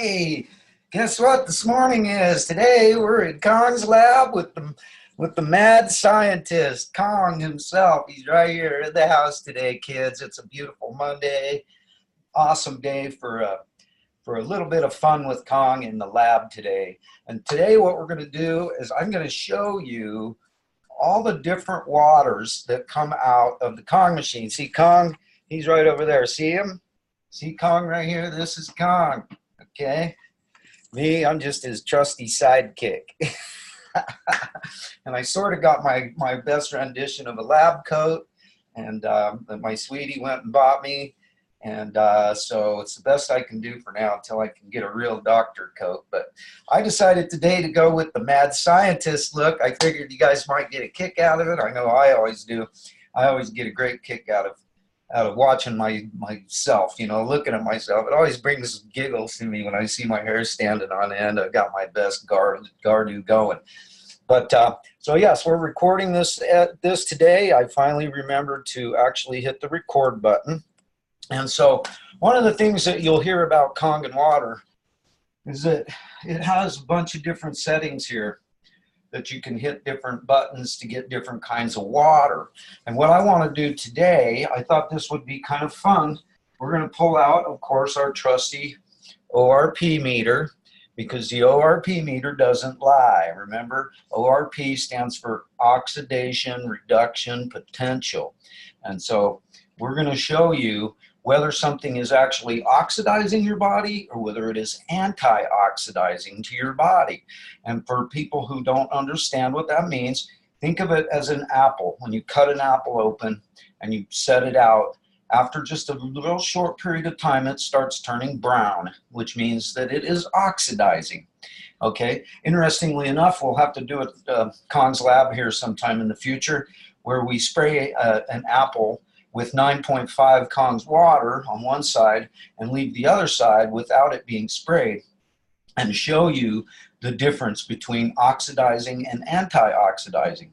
Hey, guess what this morning is? Today we're at Kong's lab with the mad scientist, Kong himself. He's right here at the house today, kids. It's a beautiful Monday. Awesome day for a little bit of fun with Kong in the lab today. And today what we're going to do is I'm going to show you all the different waters that come out of the Kong machine. See Kong? He's right over there. See him? See Kong right here? This is Kong. Okay? Me, I'm just his trusty sidekick. And I sort of got my best rendition of a lab coat, and that my sweetie went and bought me. And so it's the best I can do for now until I can get a real doctor coat. But I decided today to go with the mad scientist look. I figured you guys might get a kick out of it. I know I always do. I always get a great kick out of watching myself, you know, looking at myself. It always brings giggles to me when I see my hair standing on end. I've got my best gardo going. But so yes, we're recording this today. I finally remembered to actually hit the record button. And so one of the things that you'll hear about Kangen water is that it has a bunch of different settings here that you can hit different buttons to get different kinds of water. And what I want to do today, I thought this would be kind of fun. We're going to pull out, of course, our trusty ORP meter, because the ORP meter doesn't lie. Remember, ORP stands for oxidation reduction potential. And so we're going to show you whether something is actually oxidizing your body or whether it is anti-oxidizing to your body. And for people who don't understand what that means, think of it as an apple. When you cut an apple open and you set it out, after just a little short period of time, it starts turning brown, which means that it is oxidizing. Okay, interestingly enough, we'll have to do it at Kong's lab here sometime in the future, where we spray an apple with 9.5 Kong's water on one side and leave the other side without it being sprayed, and show you the difference between oxidizing and anti-oxidizing.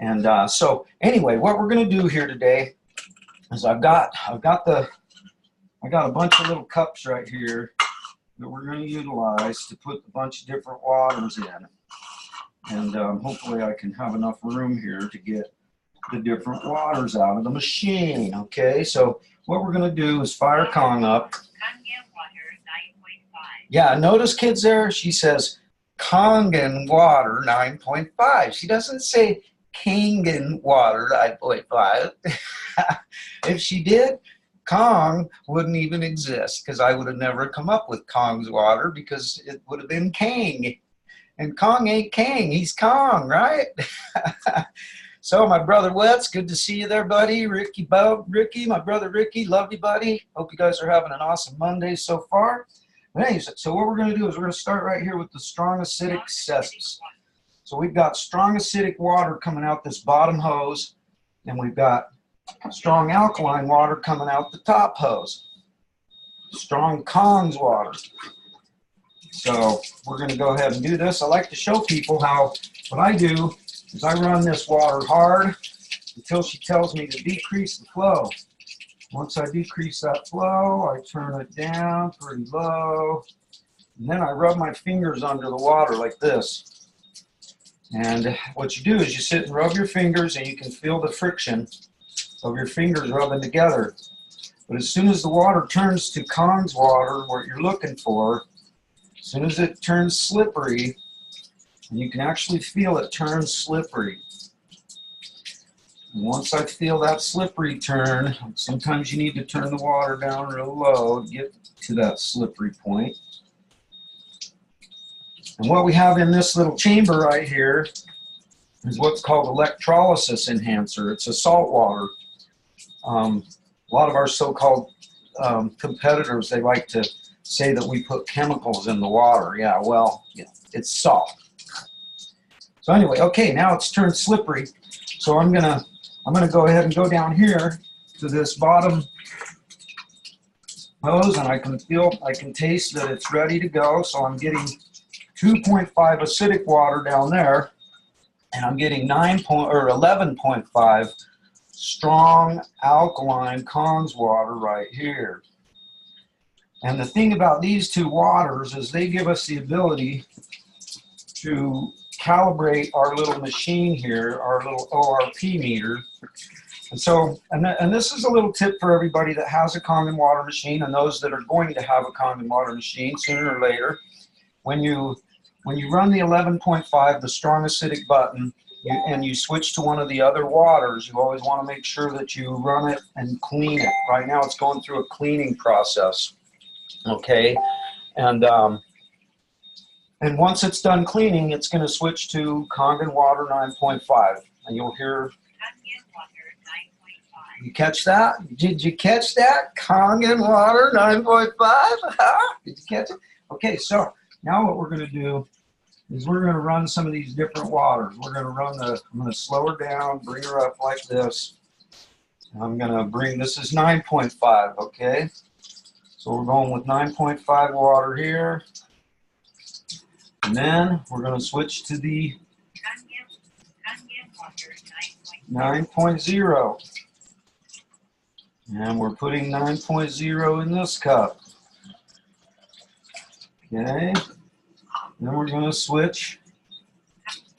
And so anyway, what we're going to do here today is I've got a bunch of little cups right here that we're going to utilize to put a bunch of different waters in. And hopefully I can have enough room here to get the different waters out of the machine. Okay, so what we're going to do is fire Kong up. Yeah, notice, kids, there she says Kangen water 9.5. She doesn't say Kangen water 9.5. If she did, Kong wouldn't even exist, because I would have never come up with Kong's water, because it would have been Kang. And Kong ain't Kang, he's Kong, right? So my brother Wetz, good to see you there, buddy. Ricky, my brother Ricky, love you, buddy. Hope you guys are having an awesome Monday so far. But anyways, so what we're going to do is we're going to start right here with the strong acidic cessus. So we've got strong acidic water coming out this bottom hose, and we've got strong alkaline water coming out the top hose. Strong Kong's water. So we're going to go ahead and do this. I like to show people how what I do is I run this water hard until she tells me to decrease the flow. Once I decrease that flow, I turn it down pretty low, and then I rub my fingers under the water like this. And what you do is you sit and rub your fingers, and you can feel the friction of your fingers rubbing together. But as soon as the water turns to Kong's water, what you're looking for, as soon as it turns slippery, and you can actually feel it turn slippery. And once I feel that slippery turn, sometimes you need to turn the water down real low to get to that slippery point. And what we have in this little chamber right here is what's called electrolysis enhancer. It's a salt water. A lot of our so-called competitors, they like to say that we put chemicals in the water. Yeah, well, yeah, it's salt. So anyway, okay, now it's turned slippery. So I'm gonna go ahead and go down here to this bottom hose, and I can taste that it's ready to go. So I'm getting 2.5 acidic water down there, and I'm getting 11.5 strong alkaline Kong's water right here. And the thing about these two waters is they give us the ability to calibrate our little machine here, our little ORP meter. And so, and this is a little tip for everybody that has a Kangen water machine and those that are going to have a Kangen water machine sooner or later. When you run the 11.5, the strong acidic button, and you switch to one of the other waters, you always want to make sure that you run it and clean it. Right now it's going through a cleaning process, okay? And once it's done cleaning, it's going to switch to Kangen water 9.5, and you'll hear. You catch that? Did you catch that? Kangen water 9.5? Did you catch it? Okay, so now what we're going to do is we're going to run some of these different waters. We're going to run I'm going to slow her down, bring her up like this. I'm going to bring, this is 9.5, okay? So we're going with 9.5 water here. And then we're going to switch to the 9.0. And we're putting 9.0 in this cup. Okay. Then we're going to switch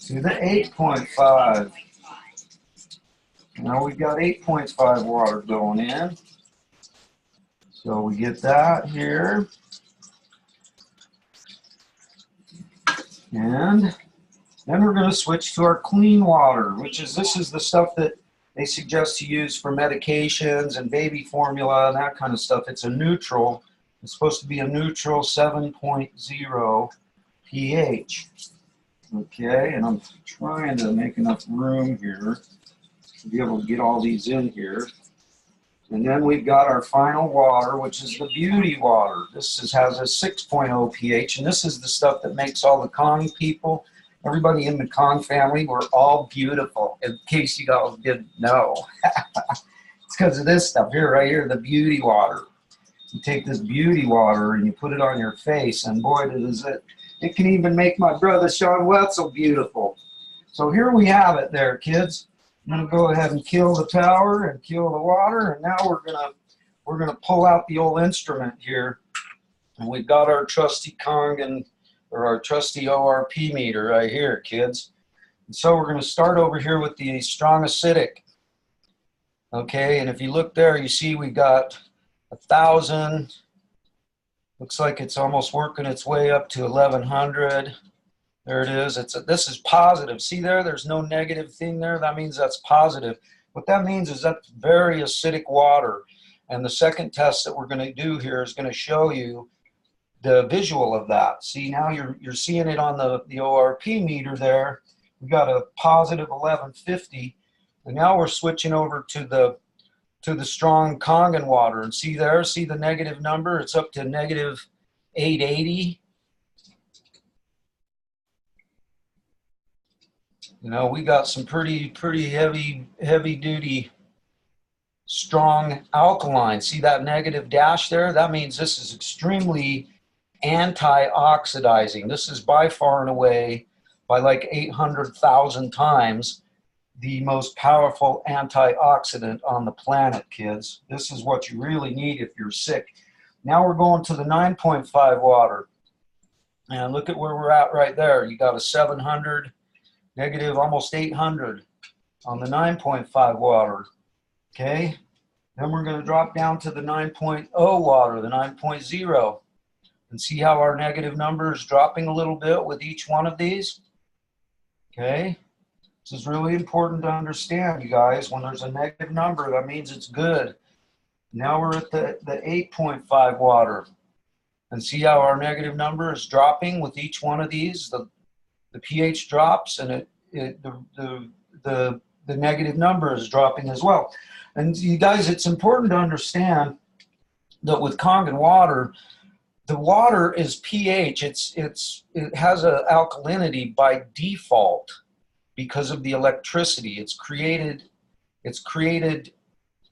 to the 8.5. Now we've got 8.5 water going in. So we get that here. And then we're going to switch to our clean water, this is the stuff that they suggest to use for medications and baby formula and that kind of stuff. It's a neutral. It's supposed to be a neutral 7.0 pH. Okay, and I'm trying to make enough room here to be able to get all these in here. And then we've got our final water, which is the beauty water. This has a 6.0 pH, and this is the stuff that makes all the Kong people, everybody in the Kong family, we're all beautiful, in case you guys didn't know. It's because of this stuff here, right here, the beauty water. You take this beauty water and you put it on your face, and boy, does it can even make my brother Sean Wetzel beautiful. So here we have it there, kids. I'm going to go ahead and kill the tower and kill the water, and now we're gonna pull out the old instrument here, and we've got our trusty Kangen, or our trusty ORP meter right here, kids. And so we're going to start over here with the strong acidic. Okay, and if you look there, you see we got 1,000. Looks like it's almost working its way up to 1,100. There it is. This is positive. See there? There's no negative thing there. That means that's positive. What that means is that's very acidic water. And the second test that we're going to do here is going to show you the visual of that. See, now you're seeing it on the ORP meter there. We got a positive 1150, and now we're switching over to the strong Kangen water. And see there, see the negative number? It's up to negative 880. You know, we got some pretty heavy duty strong alkaline. See that negative dash there? That means this is extremely anti-oxidizing. This is by far and away, by like 800,000 times, the most powerful antioxidant on the planet, kids. This is what you really need if you're sick. Now we're going to the 9.5 water. And look at where we're at right there. You got a 700, negative almost 800 on the 9.5 water. Okay. Then we're going to drop down to the 9.0 water, the 9.0. And see how our negative number is dropping a little bit with each one of these? Okay. This is really important to understand, you guys. When there's a negative number, that means it's good. Now we're at the 8.5 water. And see how our negative number is dropping with each one of these? The pH drops, and the negative number is dropping as well. And you guys, it's important to understand that with Kangen water, the water is pH. It has an alkalinity by default because of the electricity. It's created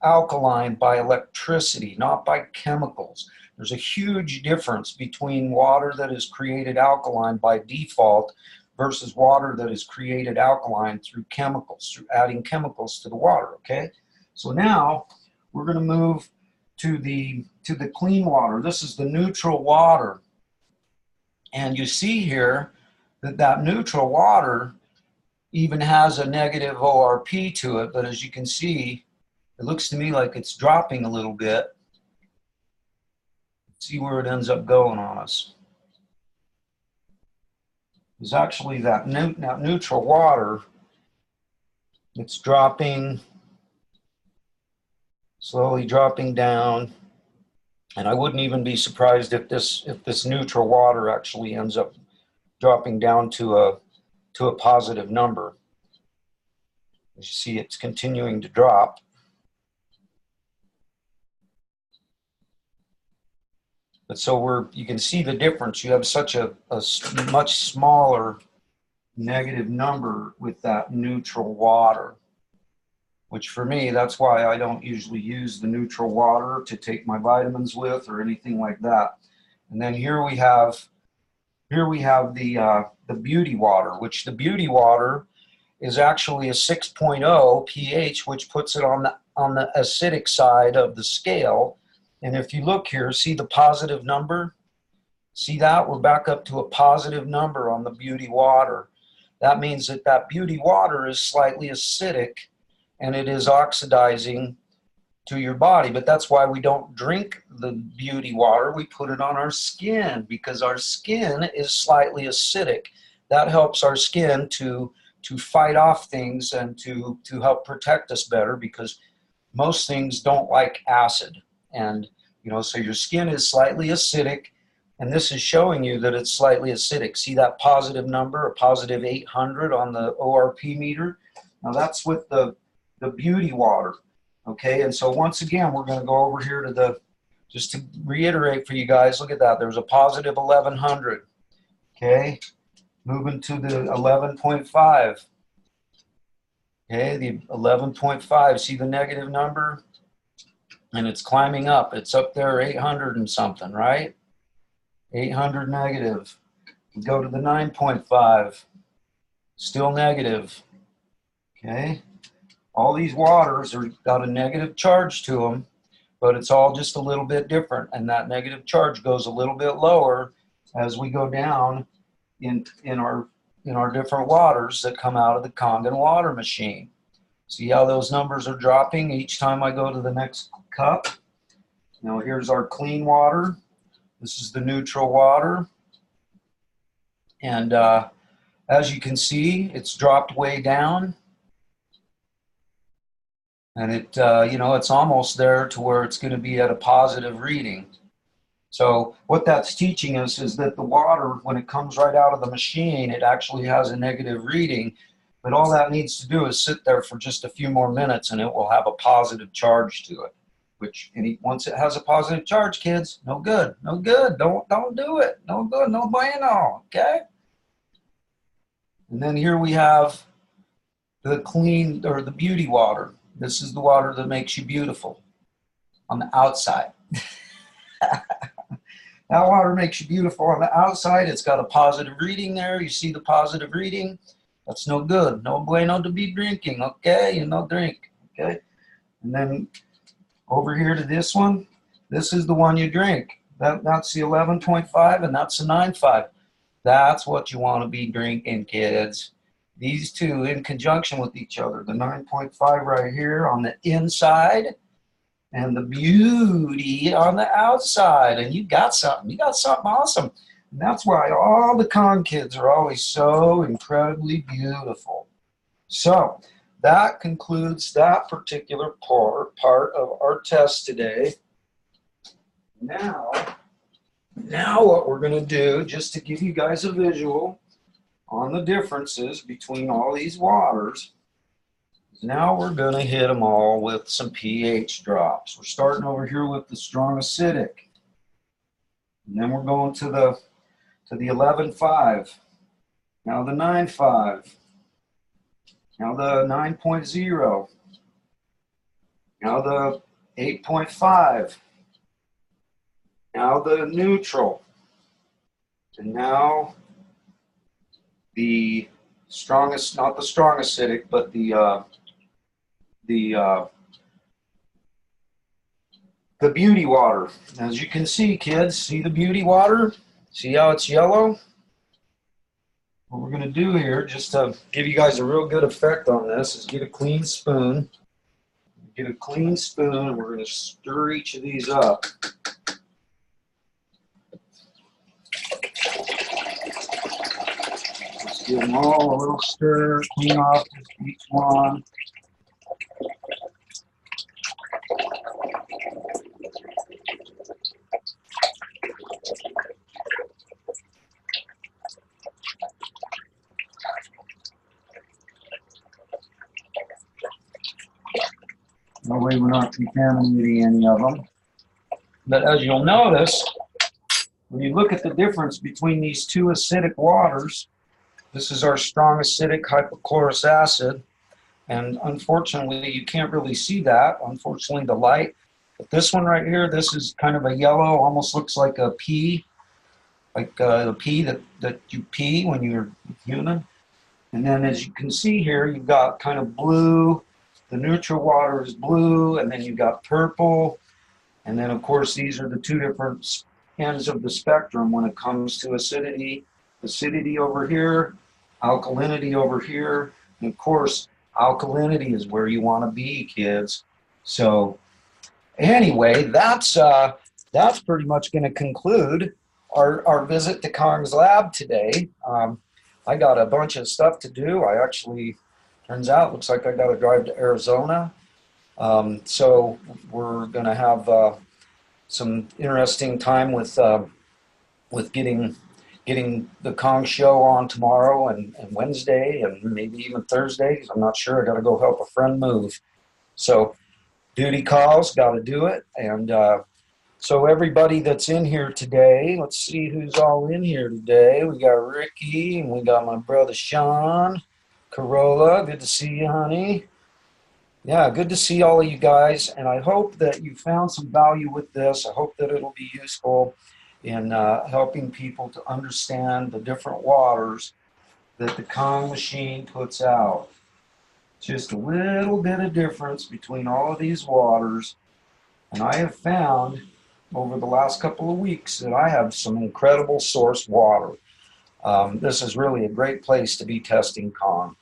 alkaline by electricity, not by chemicals. There's a huge difference between water that is created alkaline by default versus water that is created alkaline through chemicals, through adding chemicals to the water, okay? So now we're going to move to the to the clean water. This is the neutral water. And you see here that that neutral water even has a negative ORP to it, but as you can see, it looks to me like it's dropping a little bit. See where it ends up going on us. It's actually that neutral water. It's dropping, slowly dropping down. And I wouldn't even be surprised if this neutral water actually ends up dropping down to a positive number. As you see, it's continuing to drop. But so you can see the difference. You have such a much smaller negative number with that neutral water, which for me, that's why I don't usually use the neutral water to take my vitamins with or anything like that. And then here we have the beauty water, which the beauty water is actually a 6.0 pH, which puts it on the acidic side of the scale. And if you look here, see the positive number? See that? We're back up to a positive number on the beauty water. That means that that beauty water is slightly acidic and it is oxidizing to your body. But that's why we don't drink the beauty water. We put it on our skin because our skin is slightly acidic. That helps our skin to fight off things and to help protect us better, because most things don't like acid. And, you know, so your skin is slightly acidic, and this is showing you that it's slightly acidic. See that positive number, a positive 800 on the ORP meter? Now that's with the beauty water, okay? And so once again, we're gonna go over here to just to reiterate for you guys, look at that, there's a positive 1100, okay? Moving to the 11.5. Okay, the 11.5, see the negative number? And it's climbing up. It's up there 800 and something, right? 800 negative. We go to the 9.5, still negative. Okay, all these waters are got a negative charge to them, but it's all just a little bit different. And that negative charge goes a little bit lower as we go down in our different waters that come out of the Kangen water machine. See how those numbers are dropping each time I go to the next cup? Now here's our clean water. This is the neutral water. And as you can see, it's dropped way down. And it, you know, it's almost there to where it's going to be at a positive reading. So what that's teaching us is that the water, when it comes right out of the machine, it actually has a negative reading. But all that needs to do is sit there for just a few more minutes and it will have a positive charge to it. Which, once it has a positive charge, kids, no good, no good. Don't do it. No good, no bueno, okay? And then here we have the clean, or the beauty water. This is the water that makes you beautiful on the outside. That water makes you beautiful on the outside. It's got a positive reading there. You see the positive reading? That's no good. No bueno to be drinking, okay? You no drink, okay? And then over here to this one, this is the one you drink. That's the 11.5 and that's the 9.5. That's what you want to be drinking, kids. These two in conjunction with each other. The 9.5 right here on the inside, and the beauty on the outside, and you got something awesome. And that's why all the con kids are always so incredibly beautiful. So that concludes that particular part of our test today. Now what we're going to do, just to give you guys a visual on the differences between all these waters, now we're going to hit them all with some pH drops. We're starting over here with the strong acidic. And then we're going to the 11.5. Now the 9.5. Now the 9.0. Now the 8.5. Now the neutral. And now the strongest, not the strong acidic, but the the beauty water. As you can see, kids, see the beauty water? See how it's yellow? What we're going to do here, just to give you guys a real good effect on this, is get a clean spoon. Get a clean spoon, and we're going to stir each of these up. Just give them all a little stir, clean off each one. That way we're not contaminating any of them. But as you'll notice, when you look at the difference between these two acidic waters, this is our strong acidic hypochlorous acid, and unfortunately you can't really see that, unfortunately the light. But this one right here, this is kind of a yellow, almost looks like a pea, like the pea that you pee when you're human. And then as you can see here, you've got kind of blue, the neutral water is blue, and then you've got purple, and then of course these are the two different ends of the spectrum when it comes to acidity. Acidity over here, alkalinity over here, and of course alkalinity is where you want to be, kids. So anyway, that's pretty much going to conclude our visit to Kong's lab today. I got a bunch of stuff to do. I actually, turns out, looks like I got to drive to Arizona. So we're going to have some interesting time with getting the Kong show on tomorrow and Wednesday and maybe even Thursday, because I'm not sure. I got to go help a friend move. So duty calls, got to do it. And so everybody that's in here today, let's see who's all in here today. We got Ricky, and we got my brother Sean, Corolla. Good to see you, honey. Yeah, good to see all of you guys, and I hope that you found some value with this. I hope that it'll be useful in helping people to understand the different waters that the Kong machine puts out. Just a little bit of difference between all of these waters, and I have found over the last couple of weeks that I have some incredible source water. This is really a great place to be testing Kong.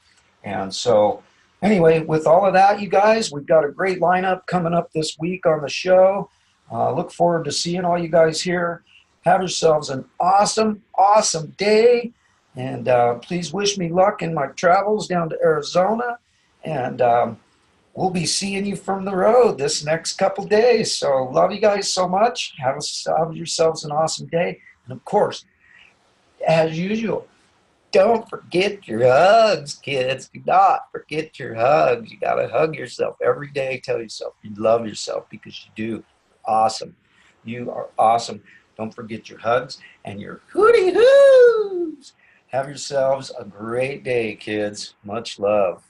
And so anyway, with all of that, you guys, we've got a great lineup coming up this week on the show. Look forward to seeing all you guys here. Have yourselves an awesome, awesome day. And please wish me luck in my travels down to Arizona. And we'll be seeing you from the road this next couple days. So love you guys so much. Have yourselves an awesome day. And of course, as usual, don't forget your hugs, kids. Do not forget your hugs. You got to hug yourself every day. Tell yourself you love yourself, because you do. Awesome. You are awesome. Don't forget your hugs and your hooty hoos. Have yourselves a great day, kids. Much love.